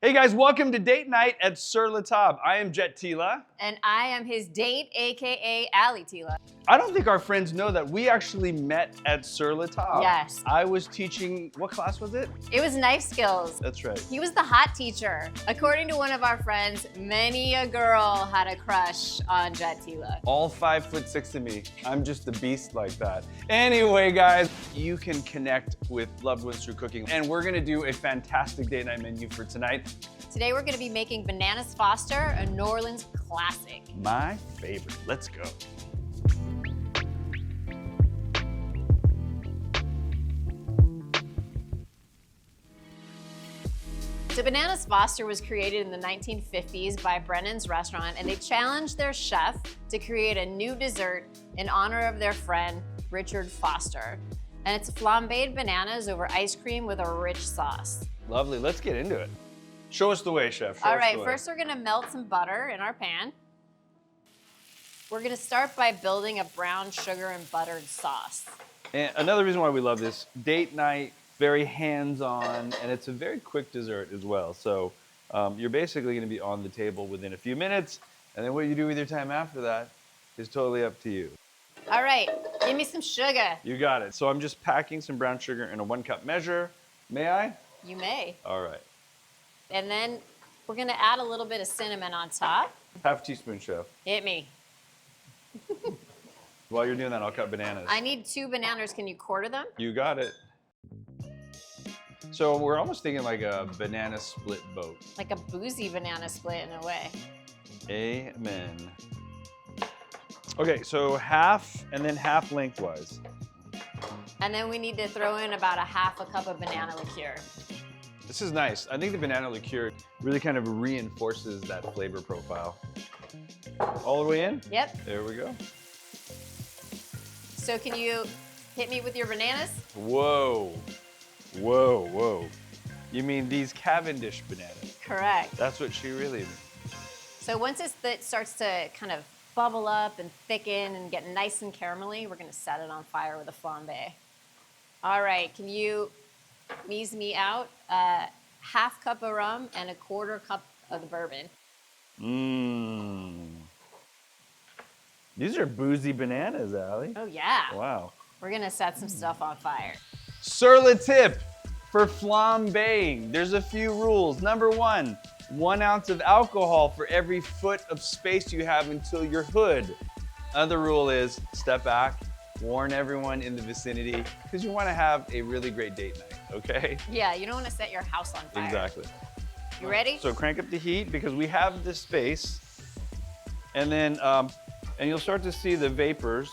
Hey guys, welcome to date night at Sur La Table. I am Jet Tila. And I am his date, AKA Ali Tila. I don't think our friends know that we actually met at Sur La Table. Yes. I was teaching, what class was it? It was knife skills. That's right. He was the hot teacher. According to one of our friends, many a girl had a crush on Jet Tila. All 5'6" of me. I'm just a beast like that. Anyway, guys, you can connect with loved ones through cooking. And we're gonna do a fantastic date night menu for tonight. Today we're gonna be making Bananas Foster, a New Orleans classic. My favorite. Let's go. So Bananas Foster was created in the 1950s by Brennan's Restaurant, and they challenged their chef to create a new dessert in honor of their friend, Richard Foster. And it's flambéd bananas over ice cream with a rich sauce. Lovely, let's get into it. Show us the way, chef. All right, first we're gonna melt some butter in our pan. We're gonna start by building a brown sugar and buttered sauce. And another reason why we love this, date night, very hands-on, and it's a very quick dessert as well. So you're basically gonna be on the table within a few minutes, and then what you do with your time after that is totally up to you. All right, give me some sugar. You got it. So I'm just packing some brown sugar in a 1-cup measure. May I? You may. All right. And then we're gonna add a little bit of cinnamon on top. Half teaspoon, chef. Hit me. While you're doing that, I'll cut bananas. I need 2 bananas. Can you quarter them? You got it. So we're almost thinking like a banana split boat. Like a boozy banana split in a way. Amen. Okay, so half and then half lengthwise. And then we need to throw in about a half a cup of banana liqueur. This is nice. I think the banana liqueur really kind of reinforces that flavor profile. All the way in? Yep. There we go. So can you hit me with your bananas? Whoa. Whoa, whoa. You mean these Cavendish bananas? Correct. That's what she really means. So once it starts to kind of bubble up and thicken and get nice and caramelly, we're gonna set it on fire with a flambe. All right, can you ease me out? Half cup of rum and a 1/4 cup of the bourbon. Mmm. These are boozy bananas, Ali. Oh yeah. Wow. We're gonna set some stuff on fire. Sur La Tip for flambeing. There's a few rules. Number 1, 1 ounce of alcohol for every foot of space you have until your hood. Another rule is step back, warn everyone in the vicinity, because you want to have a really great date night, okay? Yeah, you don't want to set your house on fire. Exactly. You ready? So crank up the heat because we have this space, and then and you'll start to see the vapors.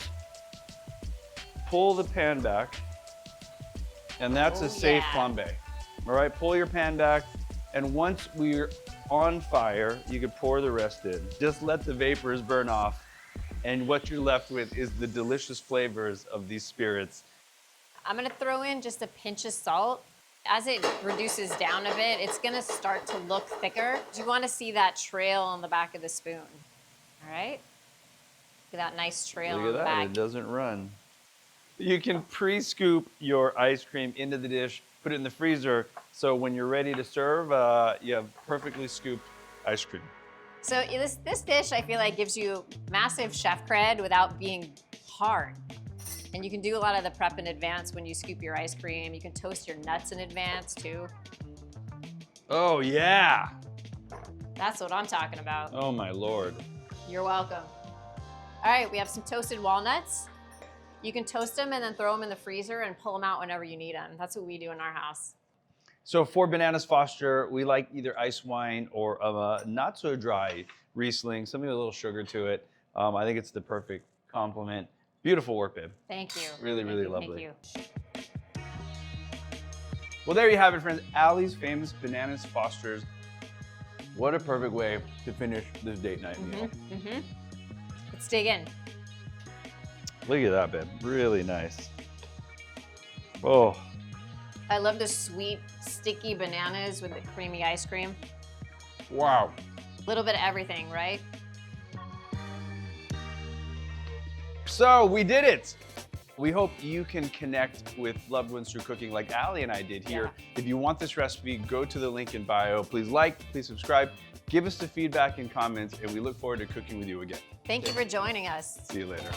Pull the pan back, and that's a safe flambe. All right, pull your pan back, and once we're on fire, you can pour the rest in. Just let the vapors burn off, and what you're left with is the delicious flavors of these spirits. I'm gonna throw in just a pinch of salt. As it reduces down a bit, it's gonna start to look thicker. You wanna see that trail on the back of the spoon, all right? Look at that nice trail on the Look at that, back. it doesn't run. You can pre-scoop your ice cream into the dish, put it in the freezer, so when you're ready to serve, you have perfectly scooped ice cream. So this dish, I feel like, gives you massive chef cred without being hard. And you can do a lot of the prep in advance when you scoop your ice cream. You can toast your nuts in advance, too. Oh, yeah. That's what I'm talking about. Oh, my Lord. You're welcome. All right, we have some toasted walnuts. You can toast them and then throw them in the freezer and pull them out whenever you need them. That's what we do in our house. So for Bananas Foster, we like either ice wine or a not so dry Riesling, something with a little sugar to it. I think it's the perfect complement. Beautiful work, babe. Thank you. Really, really Thank lovely. you. Well, there you have it, friends. Ali's famous Bananas Fosters. What a perfect way to finish this date night meal. Let's dig in. Look at that, babe. Really nice. Oh. I love the sweet, sticky bananas with the creamy ice cream. Wow. A little bit of everything, right? So we did it. We hope you can connect with loved ones through cooking like Ali and I did here. If you want this recipe, go to the link in bio. Please like, please subscribe, give us the feedback and comments, and we look forward to cooking with you again. Thank you for joining us. See you later.